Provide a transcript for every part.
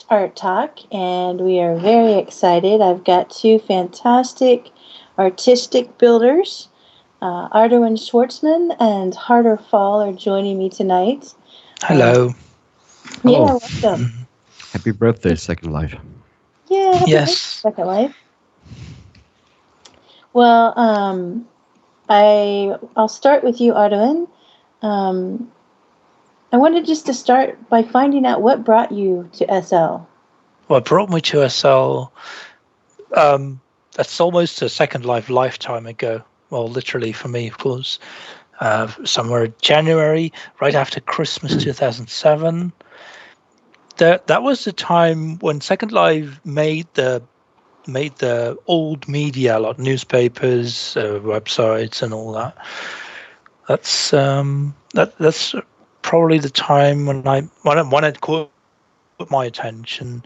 Art Talk, and we are very excited. I've got two fantastic artistic builders, Arduenn Schwartzman and Harter Fall, are joining me tonight. Um, Hello. yeah, Hello. welcome. Happy birthday, Second Life. Yeah, happy birthday, Yes. Second Life. Well, I'll start with you, Arduenn. Um, I wanted just to start by finding out what brought you to SL. What brought me to SL? Um, that's almost a Second Life lifetime ago. Well, literally for me, of course. Somewhere January, right after Christmas 2007. That was the time when Second Life made the old media, like newspapers, websites, and all that. That's probably the time when it caught my attention.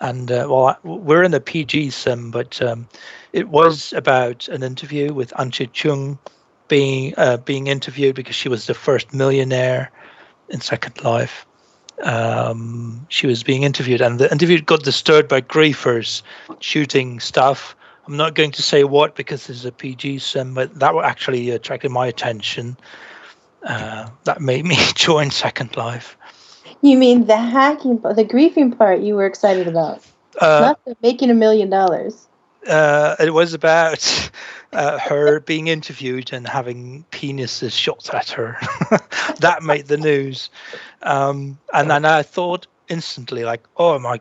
And we're in the PG sim, but it was about an interview with Anche Chung being interviewed because she was the first millionaire in Second Life. She was being interviewed, and the interview got disturbed by griefers shooting stuff. I'm not going to say what because this is a PG sim, but that actually attracted my attention. That made me join Second Life. You mean the the griefing part you were excited about, Uh, not the making $1 million. it was about her being interviewed and having penises shot at her. That made the news. And then I thought instantly, like, oh, my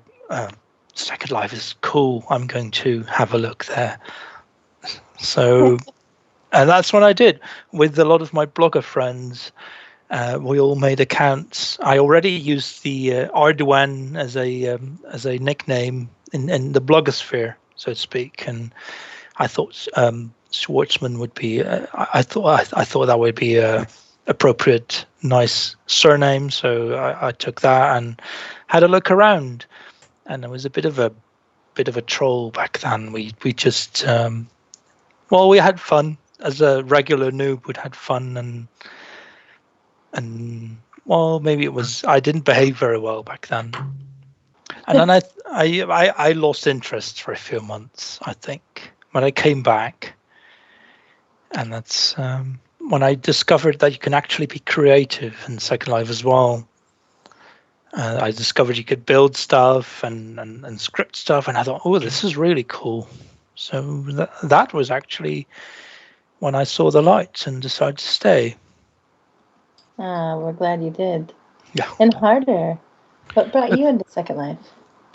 Second Life is cool. I'm going to have a look there. So, and that's what I did with a lot of my blogger friends. We all made accounts. I already used the Arduenn as a nickname in the blogosphere, so to speak, and I thought Schwartzman would be. I thought that would be a appropriate, nice surname. So I took that and had a look around, and it was a bit of a troll back then. We just we had fun as a regular noob. We'd had fun and well, maybe it was I didn't behave very well back then, and then I lost interest for a few months. I think when I came back, and that's when I discovered that you can actually be creative in Second Life as well. I discovered you could build stuff and script stuff, and I thought, oh, this is really cool. So that was actually when I saw the light and decided to stay. We're glad you did. Yeah. And Harder, what brought It, you into Second Life?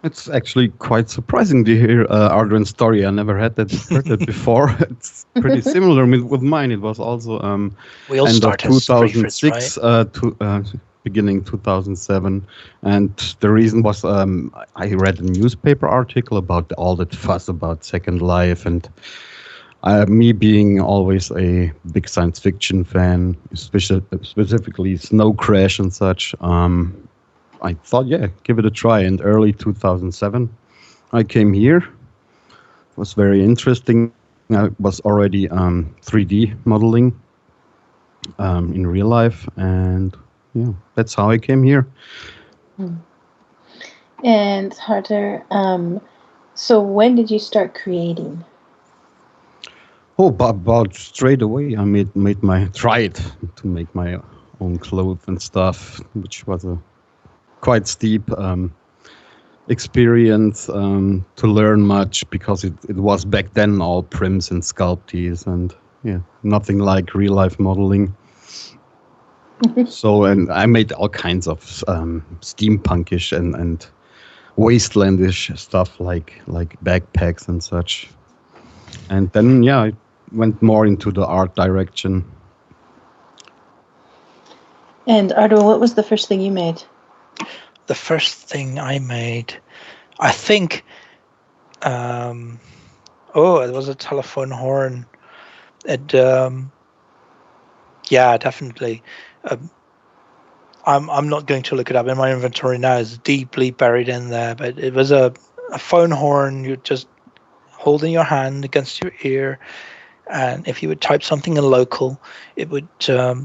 it's actually quite surprising to hear Arduenn's story. I never heard that before. It's pretty similar with mine. It was also We all end of start as briefers, right? 2006 to beginning 2007, and the reason was I read a newspaper article about all that fuss about Second Life, and me being always a big science fiction fan, specifically Snow Crash and such. I thought, yeah, give it a try. And early 2007, I came here. It was very interesting. I was already 3D modeling in real life, and yeah, that's how I came here. And Harder, so when did you start creating? Oh, but about straight away, I tried to make my own clothes and stuff, which was a quite steep experience to learn much, because it was back then all prims and sculpties and yeah, nothing like real life modeling. So, and I made all kinds of steampunkish and wastelandish stuff like backpacks and such. And then yeah, I went more into the art direction. And Ardo, what was the first thing you made? The first thing I made, I think, it was a telephone horn. It, yeah, definitely. I'm not going to look it up in my inventory now. It's deeply buried in there, but it was a phone horn. You just hold in your hand against your ear, And if you would type something in local, it would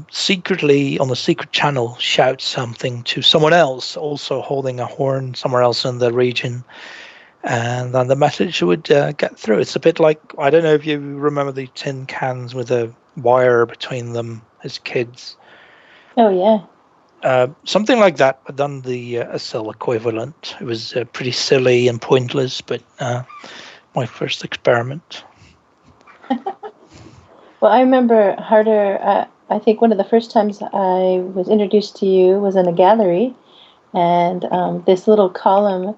secretly, on the secret channel, shout something to someone else, also holding a horn somewhere else in the region. And then the message would get through. It's a bit like, I don't know if you remember the tin cans with a wire between them as kids. Oh, yeah. Something like that, but done the SL equivalent. It was pretty silly and pointless, but my first experiment. Well, I remember Harder, I think one of the first times I was introduced to you was in a gallery, and this little column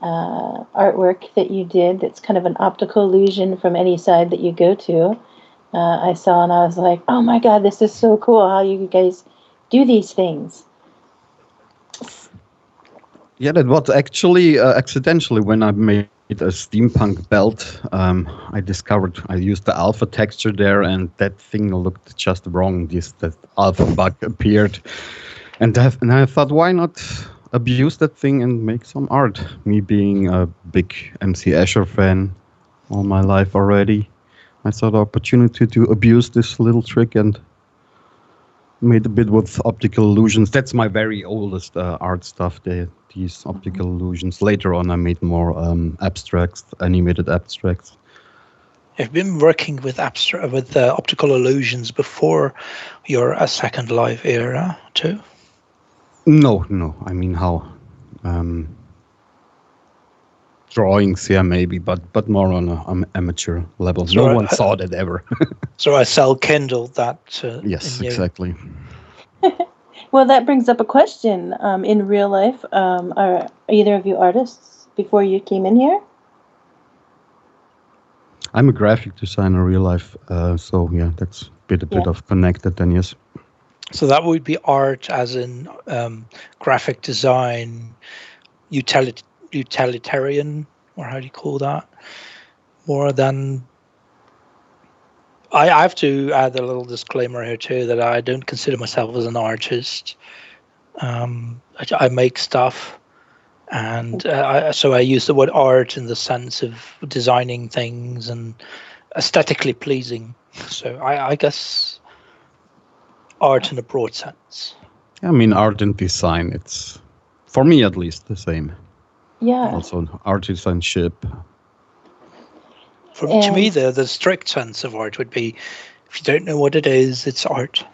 artwork that you did that's kind of an optical illusion from any side that you go to, I saw, and I was like, oh my God, this is so cool how you guys do these things. Yeah, that was actually accidentally when I made a Steampunk Belt. I discovered I used the alpha texture there, and that thing looked just wrong. That alpha bug appeared, and I thought, why not abuse that thing and make some art? Me being a big MC Escher fan all my life already, I saw the opportunity to abuse this little trick and made a bit with optical illusions. That's my very oldest art stuff, these optical illusions. Later on, I made more abstracts, animated abstracts. You've been working with optical illusions before your Second Life era, too? No. I mean, how? Drawings, yeah, maybe, but more on an amateur level. So no one saw that ever. So I kindled that. Yes, exactly. Well, that brings up a question. In real life, are either of you artists before you came in here? I'm a graphic designer in real life, so yeah, that's a bit of connected then, yes. So that would be art as in graphic design, utilitarian, or how do you call that? More than... I have to add a little disclaimer here too, that I don't consider myself as an artist. I make stuff, and so I use the word art in the sense of designing things and aesthetically pleasing. So I guess art in a broad sense. I mean, art and design, it's, for me at least, the same. Yeah. Also, artisanship. To me, the strict sense of art would be, if you don't know what it is, it's art.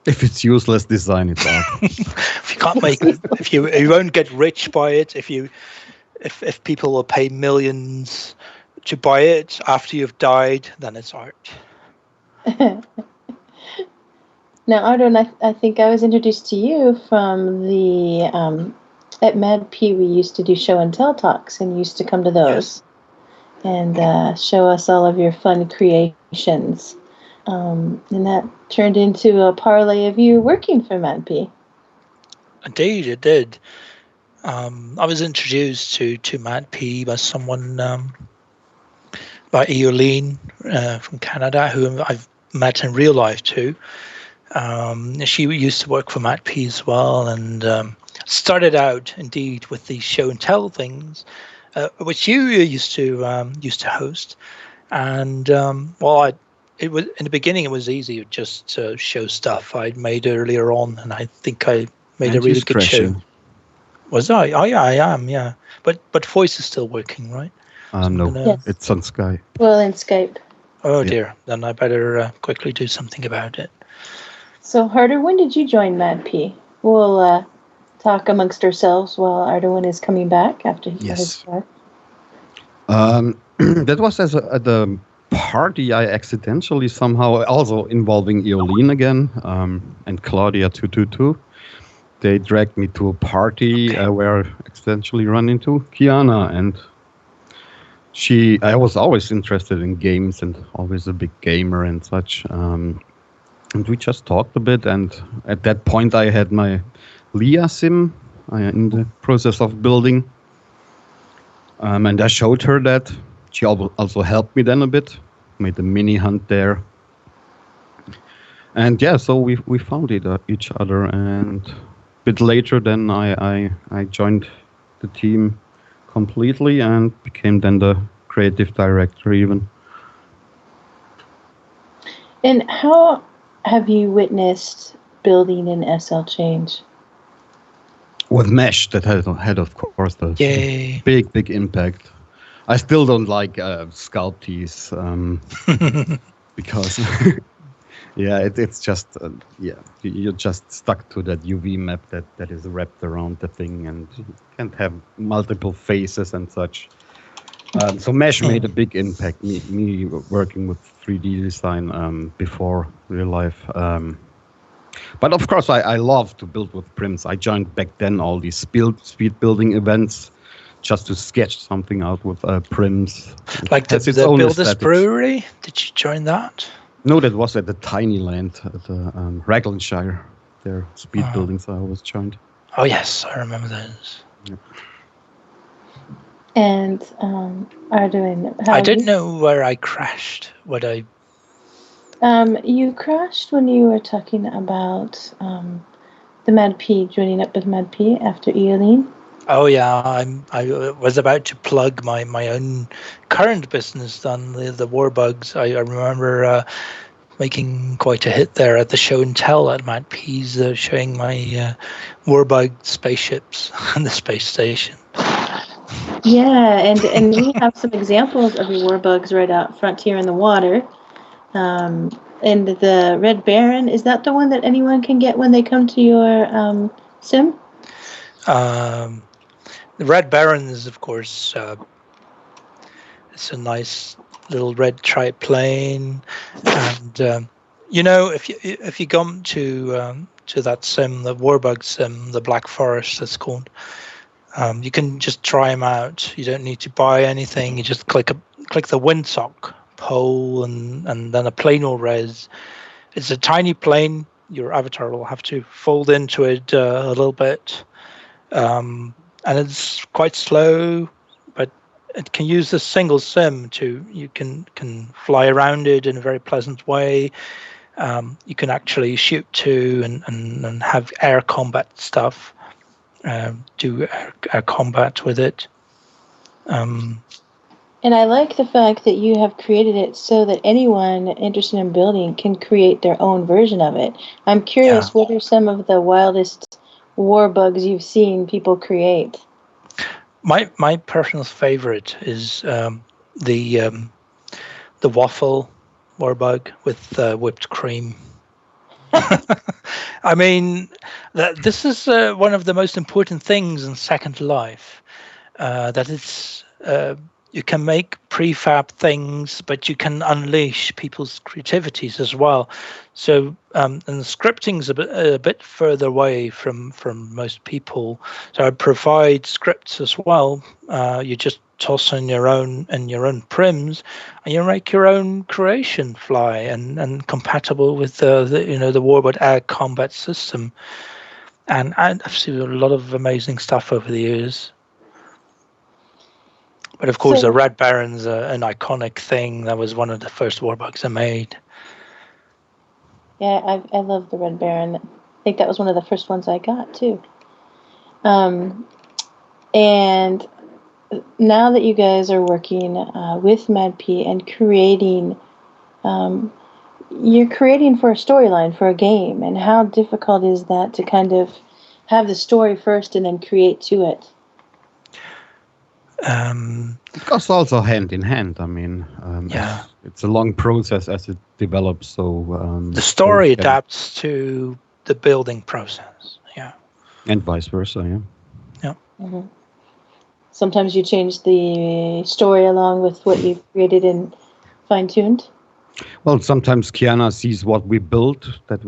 If it's useless design, it's art. If you can't make it, if you won't get rich by it, if people will pay millions to buy it after you've died, then it's art. Now, Arduenn, I think I was introduced to you from the at MadP. We used to do show and tell talks, and you used to come to those. Yes. And show us all of your fun creations. And that turned into a parlay of you working for MadP. Indeed, it did. I was introduced to MadP by someone, by Eoline from Canada, who I've met in real life too. She used to work for MadP as well, and started out indeed with the show and tell things, which you used to host, and it was in the beginning. It was easy just to show stuff I'd made earlier on, and I think I made a really good show. Was I? Oh yeah, I am. Yeah, but voice is still working, right? No, yes. It's on Skype. Well, in Skype. Oh dear, then I better quickly do something about it. So Harder, when did you join MadP? We'll talk amongst ourselves while Arduenn is coming back after his work. That was at the party I accidentally somehow, also involving Eoline again, and Claudia 222. They dragged me to a party where I accidentally run into Kiana, and I was always interested in games and always a big gamer and such. And we just talked a bit, and at that point I had my Leah sim in the process of building. And I showed her that. She also helped me then a bit, made a mini hunt there. And yeah, so we found each other, and a bit later then I joined the team completely and became then the creative director even. And how have you witnessed building in SL change? With Mesh, that had of course the Yay. big impact. I still don't like Sculpties because yeah, it's just you're just stuck to that UV map that is wrapped around the thing, and you can't have multiple faces and such. So Mesh made a big impact. Me working with 3D design before real life. But of course, I love to build with prims. I joined back then all these speed building events just to sketch something out with prims. Like the Builders aesthetics. Brewery? Did you join that? No, that was at the Tiny Land at the Raglanshire. Their speed buildings I always joined. Oh yes, I remember those. Yep. And Arduenn, I didn't know where I crashed. You crashed when you were talking about the Mad P, joining up with Mad P after Eoline. Oh yeah, I was about to plug my own current business on the Warbugs. I remember making quite a hit there at the show and tell at Mad P's, showing my Warbug spaceships and the space station. Yeah, and we have some examples of your Warbugs right out front here in the water. And the Red Baron, is that the one that anyone can get when they come to your sim? The Red Baron is, of course, it's a nice little red triplane, and if you come to that sim, the Warbug sim, the Black Forest, it's called. You can just try them out. You don't need to buy anything. You just click the windsock pole, and then a plane will res. It's a tiny plane. Your avatar will have to fold into it a little bit, and it's quite slow, but it can use this single sim you can fly around it in a very pleasant way. You can actually shoot to and have air combat stuff. Do air combat with it. And I like the fact that you have created it so that anyone interested in building can create their own version of it. I'm curious, what are some of the wildest Warbugs you've seen people create? My personal favorite is the waffle Warbug with whipped cream. I mean, this is one of the most important things in Second Life, that it's you can make prefab things, but you can unleash people's creativities as well. So, and the scripting's a bit further away from most people. So I provide scripts as well. You just toss in your own prims, and you make your own creation fly and compatible with the Warbug air combat system. And I've seen a lot of amazing stuff over the years. But of course, the Red Baron's an iconic thing. That was one of the first Warbugs I made. Yeah, I love the Red Baron. I think that was one of the first ones I got too. And now that you guys are working with Mad P and creating, you're creating for a storyline for a game. And how difficult is that to kind of have the story first and then create to it? It goes also hand in hand. I mean, it's a long process as it develops. So the story adapts to the building process. Yeah, and vice versa. Yeah. Mm-hmm. Sometimes you change the story along with what you've created and fine-tuned. Well, sometimes Kiana sees what we built that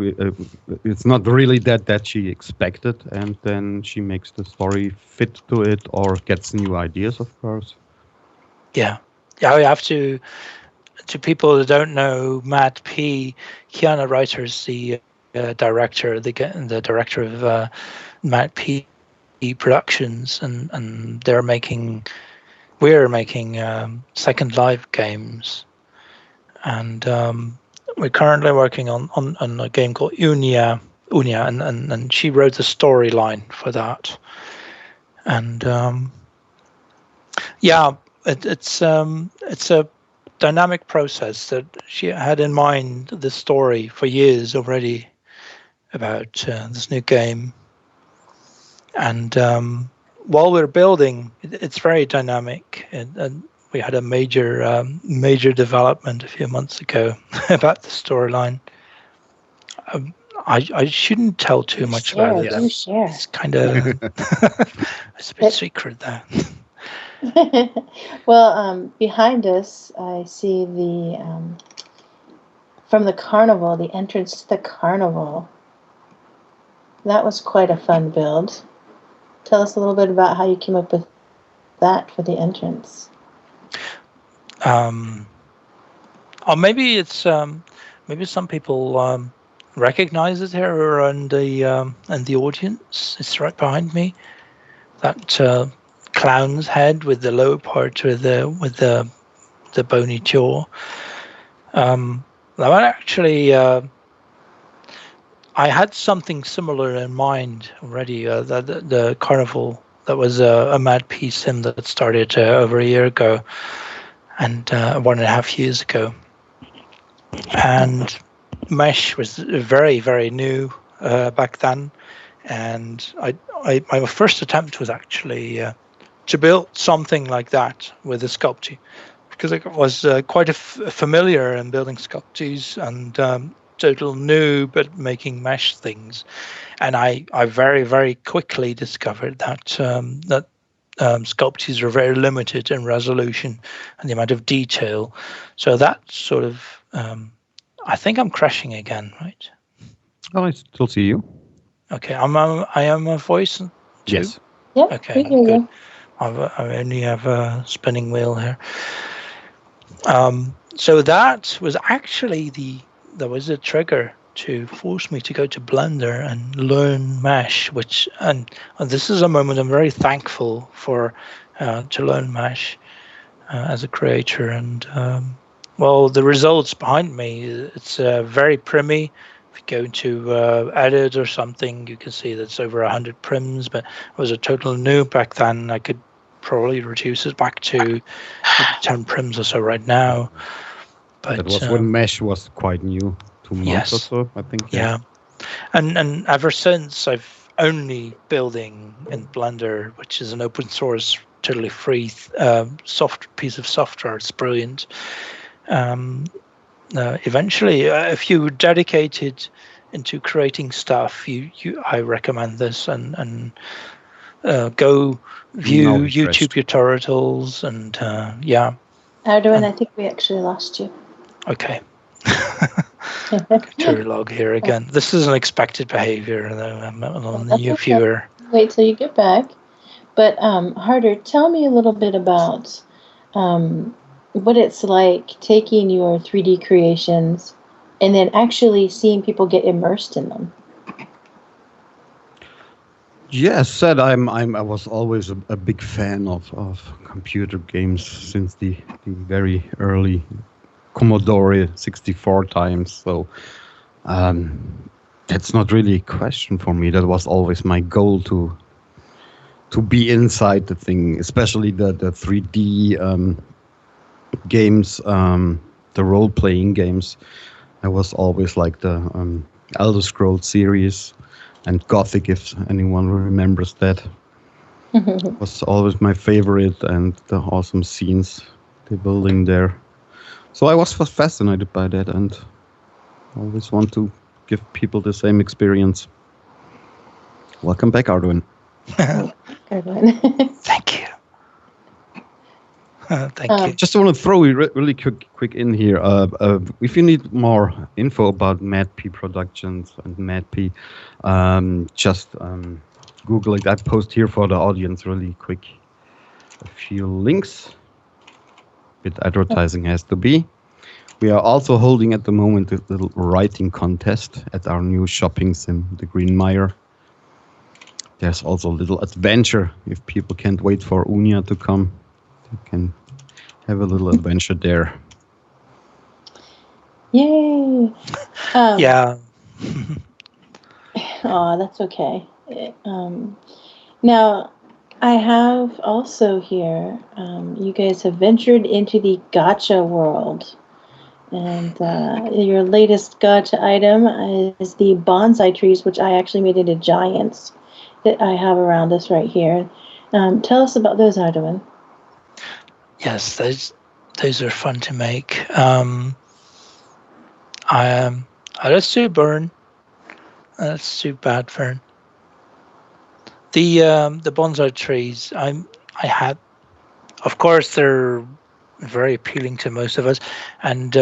it's not really that she expected, and then she makes the story fit to it or gets new ideas, of course. Yeah, we have to people that don't know Mad P, Kiana Reiter's the director, the director of Mad P Productions, and we're making Second Life games. And we're currently working on a game called Unia, and she wrote the storyline for that. And it's a dynamic process that she had in mind the story for years already about this new game. And while we're building, it's very dynamic. And we had a major development a few months ago about the storyline. I shouldn't tell too much about it. Do share. It's kind of it's a bit secret though. Well, behind us, I see from the carnival, the entrance to the carnival. That was quite a fun build. Tell us a little bit about how you came up with that for the entrance. Or maybe it's maybe some people recognize it here in the audience. It's right behind me. That clown's head with the lower part with the bony jaw. That actually, I had something similar in mind already. The carnival that was a Mad P sim that started over a year ago, and 1.5 years ago. And Mesh was very, very new back then, and my first attempt was actually to build something like that with a Sculpey, because I was quite familiar in building Sculpties and total noob at making mesh things, and I very, very quickly discovered that Sculpties are very limited in resolution and the amount of detail. So that sort of I think I'm crashing again, right? Oh, I still see you. Okay, I am a voice too? Yes. Yep. Okay, We hear good. you. I only have a spinning wheel here. So that was actually there was a trigger to force me to go to Blender and learn Mesh, and this is a moment I'm very thankful for to learn Mesh as a creator. And well, the results behind me, it's very primmy. If you go into edit or something, you can see that's over 100 prims, but I was a total noob back then. I could probably reduce it back to maybe 10 prims or so right now. But that was when Mesh was quite new, 2 months or yes. so, I think. Yeah. And ever since, I've only building in Blender, which is an open source, totally free soft piece of software. It's brilliant. Eventually, if you're dedicated into creating stuff, I recommend this and go view YouTube tutorials and yeah. Arduenn, I think we actually lost you. Okay. Tutorial log here again. This is an expected behavior, though. I'm on the new viewer. Wait till you get back. But Harter, tell me a little bit about what it's like taking your 3D creations and then actually seeing people get immersed in them. Yes, I was always a big fan of computer games since the very early Commodore 64 times. So that's not really a question for me. That was always my goal to be inside the thing, especially the 3D games, the role-playing games. I was always like the Elder Scrolls series and Gothic, if anyone remembers that. Was always my favorite, and the awesome scenes they're building there. So I was fascinated by that, and always want to give people the same experience. Welcome back, Arduenn. Thank you. Thank you. Just want to throw really quick in here. If you need more info about MadP Productions and MadP, just Google it. I post here for the audience really quick a few links. Bit advertising has to be. We are also holding at the moment a little writing contest at our new shopping sim, the Green Mire. There's also a little adventure. If people can't wait for Unia to come, they can have a little adventure there. Yay! Yeah. Oh, that's okay. Now, I have also here, you guys have ventured into the gotcha world. And your latest gotcha item is the bonsai trees, which I actually made into giants that I have around us right here. Tell us about those, Arduenn. Yes, those are fun to make. That's too burn. That's too bad, Fern. The bonsai trees. I had, of course, they're very appealing to most of us, and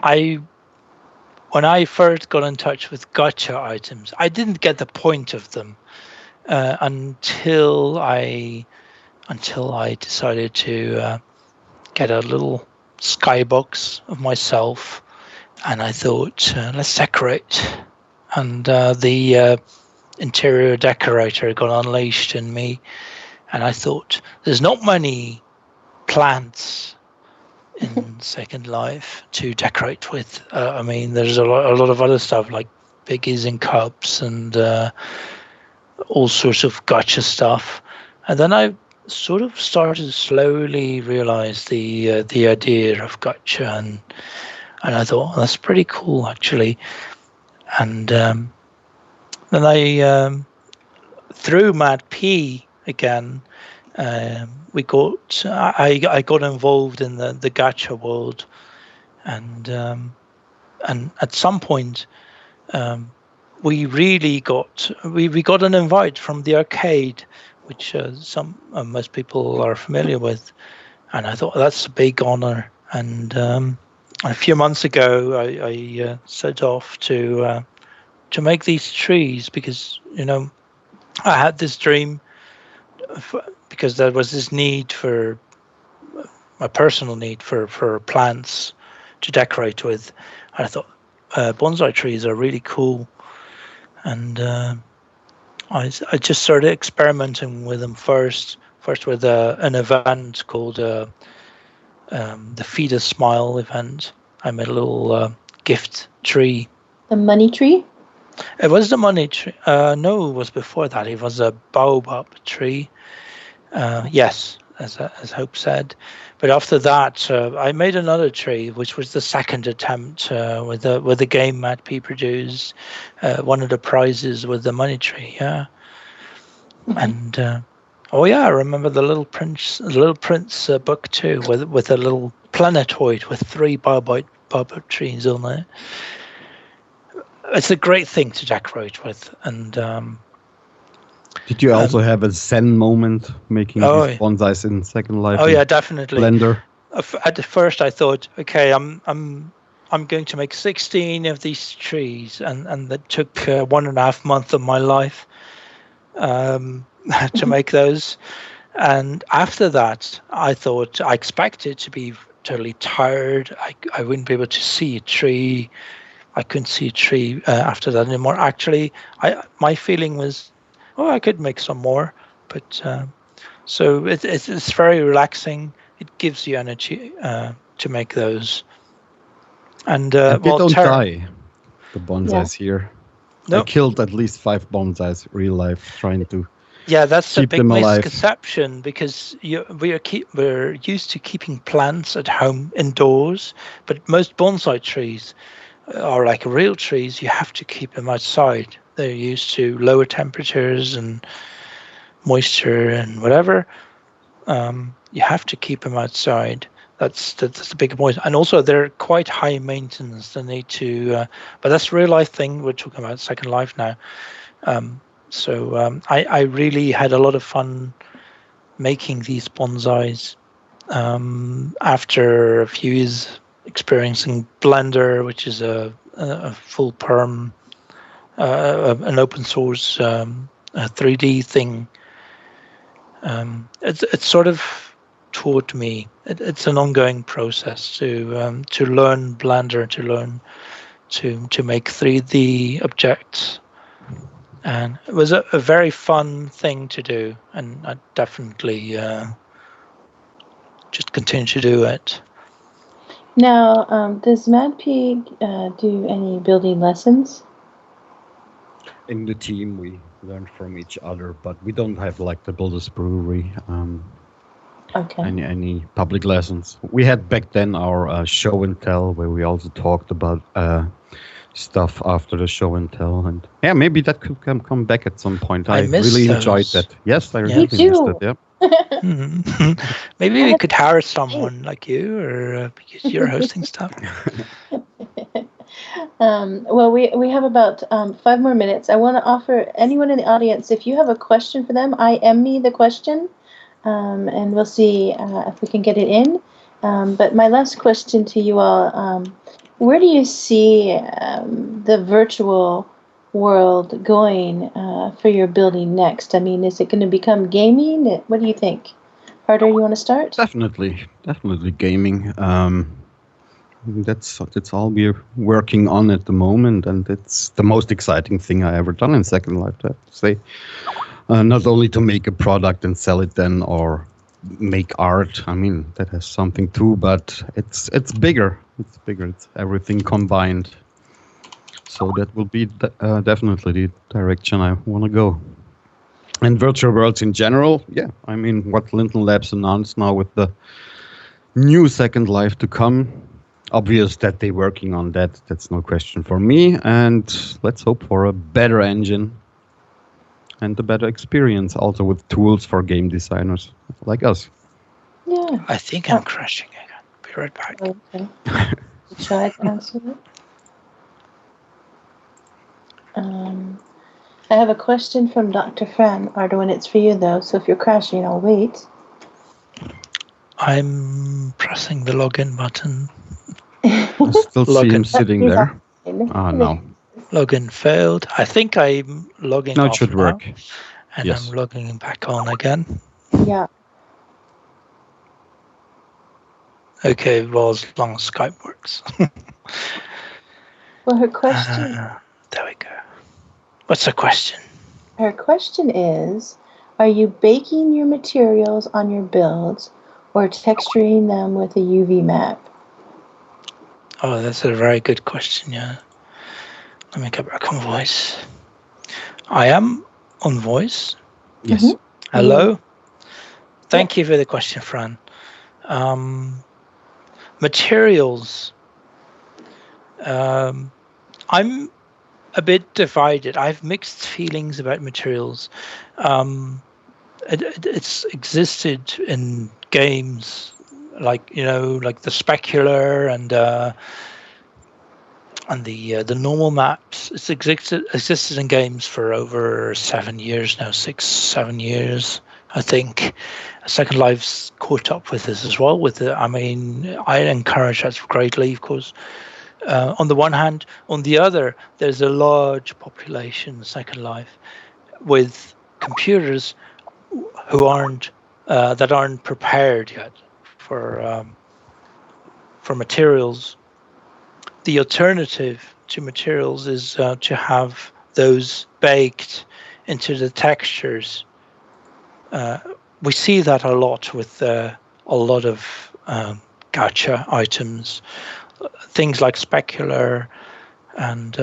I when I first got in touch with gotcha items, I didn't get the point of them until I decided to get a little skybox of myself, and I thought, let's decorate. And the interior decorator got unleashed in me, and I thought, there's not many plants in Second Life to decorate with. I mean, there's a lot of other stuff like biggies and cups and all sorts of gotcha stuff. And then I sort of started to slowly realize the idea of gotcha, and I thought, that's pretty cool actually. And then through Mad P again, I got involved in the gacha world, and at some point we got an invite from the arcade, which most people are familiar with, and I thought that's a big honor. And a few months ago, I set off to make these trees because I had this dream because there was this need for my personal need for plants to decorate with. And I thought bonsai trees are really cool, and I just started experimenting with them first with an event called the Feed a Smile event. I made a little gift tree. The money tree? It was the money tree. No, it was before that. It was a baobab tree. Yes, as Hope said. But after that, I made another tree, which was the second attempt with the game Matt P produced. One of the prizes with the money tree. Yeah, and oh yeah, I remember the Little Prince book too, with a little planetoid with 3 baobab trees on it. It's a great thing to decorate with, and did you also have a Zen moment making these bonsais in Second Life? Oh yeah, definitely. Blender. At first, I thought, okay, I'm going to make 16 of these trees, and that took 1.5 months of my life to make those. And after that, I thought I expected to be totally tired. I wouldn't be able to see a tree. I couldn't see a tree after that anymore. Actually, my feeling was, oh, I could make some more, but so it's very relaxing. It gives you energy to make those. And they don't die. The bonsais here. No. I killed at least 5 bonsais real life trying to. Yeah, that's a big alive. misconception because we're used to keeping plants at home indoors, but most bonsai trees are like real trees. You have to keep them outside. They're used to lower temperatures and moisture and whatever. You have to keep them outside. That's the big point. And also they're quite high maintenance. They need to, but that's a real life thing. We're talking about Second Life now. So I really had a lot of fun making these bonsais. After a few years experiencing Blender, which is a full perm, an open source 3D thing, it's sort of taught me. It's an ongoing process to learn Blender, to learn to make 3D objects. And it was a very fun thing to do, and I definitely just continue to do it. Now, does Mad Pig do any building lessons? In the team, we learn from each other, but we don't have like the Builders Brewery. Okay. Any public lessons. We had back then our show and tell, where we also talked about stuff after the show and tell, and yeah, maybe that could come back at some point. I miss really enjoyed those. that. Yes, I Yeah. really Me missed too. it. Yeah. Maybe we could hire someone like you, or because you're hosting stuff. Well, we have about 5 more minutes. I want to offer anyone in the audience, if you have a question for them, I am me the question, and we'll see if we can get it in. But my last question to you all, where do you see the virtual world going for your building next? I mean, is it going to become gaming? What do you think? Harder, you want to start? Definitely gaming. That's all we're working on at the moment, and it's the most exciting thing I ever done in Second Life, I have to say. Not only to make a product and sell it then, or make art. I mean, that has something too, but it's bigger. It's bigger. It's everything combined. So that will be definitely the direction I want to go. And virtual worlds in general, yeah. I mean, what Linton Labs announced now with the new Second Life to come, obvious that they're working on that. That's no question for me. And let's hope for a better engine and a better experience, also with tools for game designers like us. Yeah. I think I'm crashing again. Be right back. Okay. Try to answer it. I have a question from Dr. Fran. Arduenn, it's for you though, so if you're crashing, I'll wait. I'm pressing the login button. I still see him sitting there. Ah, no. Login failed. I think I'm logging No, off it should now, work. and Yes. I'm logging back on again. Yeah. Okay, well, as long as Skype works. Well, her question. There we go. What's the question? Her question is, are you baking your materials on your builds or texturing them with a UV map? Oh, that's a very good question, yeah. Let me go back on voice. I am on voice. Yes. Mm-hmm. Hello. Yeah. Thank you for the question, Fran. Materials. I'm a bit divided. I have mixed feelings about materials. It's existed in games like the specular and the normal maps. It's existed in games for over 7 years now, 6-7 years, I think. Second Life's caught up with this as well. I encourage that greatly, of course. On the one hand, on the other, there's a large population in Second Life with computers who aren't prepared yet for materials. The alternative to materials is to have those baked into the textures. We see that a lot with a lot of gacha items, things like specular and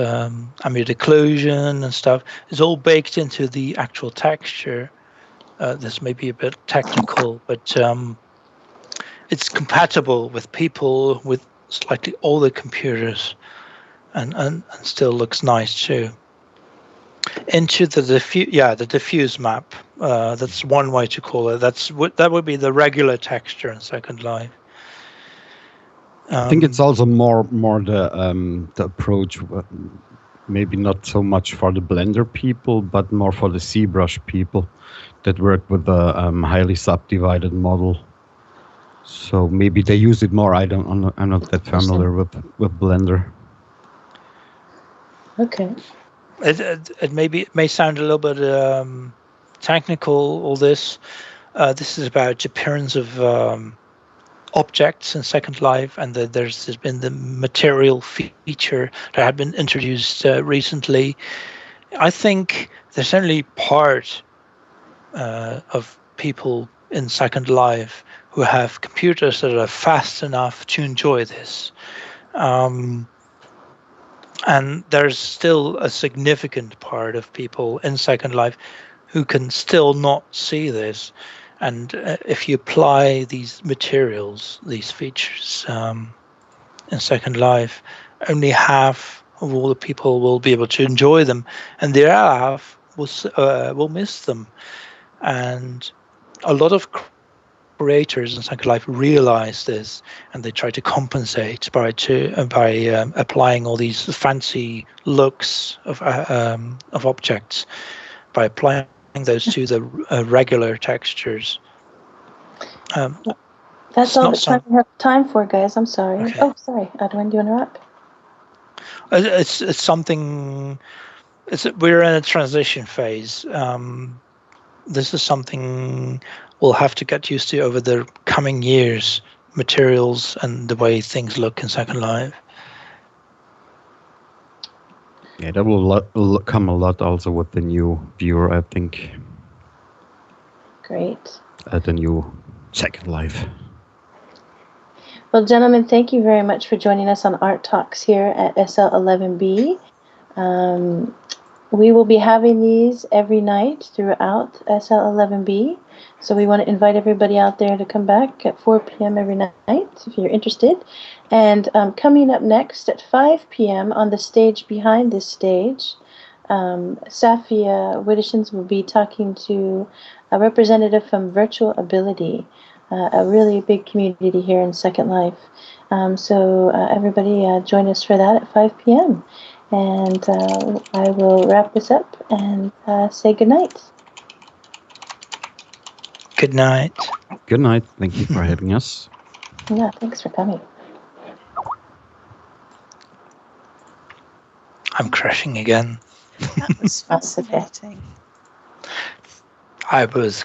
ambient occlusion and stuff. Is all baked into the actual texture. This may be a bit technical, but it's compatible with people with slightly older computers, and still looks nice too. Into the diffuse map. That's one way to call it. That would be the regular texture in Second Life. I think it's also more the approach. Maybe not so much for the Blender people, but more for the ZBrush people that work with a highly subdivided model. So maybe they use it more. I'm not that familiar with Blender. Okay. It may sound a little bit technical. All this. This is about the appearance of objects in Second Life, and there's been the material feature that had been introduced recently. I think there's only part of people in Second Life who have computers that are fast enough to enjoy this. And there's still a significant part of people in Second Life who can still not see this. And if you apply these materials, these features in Second Life, only half of all the people will be able to enjoy them, and the other half will miss them. And a lot of creators in Second Life realize this, and they try to compensate by applying all these fancy looks of objects, by applying those to the regular textures. That's all the time we have time for, guys. I'm sorry. Okay. Oh, sorry. Arduenn, do you want to wrap? It's something. We're in a transition phase. This is something we'll have to get used to over the coming years. Materials and the way things look in Second Life. Yeah, that will come a lot also with the new viewer, I think. Great. The new Second Life. Well, gentlemen, thank you very much for joining us on Art Talks here at SL11B. We will be having these every night throughout SL11B. So we want to invite everybody out there to come back at 4 p.m. every night if you're interested. And coming up next at 5 p.m. on the stage behind this stage, Safia Widdishins will be talking to a representative from Virtual Ability, a really big community here in Second Life. So everybody join us for that at 5 p.m. And I will wrap this up and say good night. Good night. Good night. Thank you for having us. Yeah, thanks for coming. I'm crashing again. That was fascinating. I was.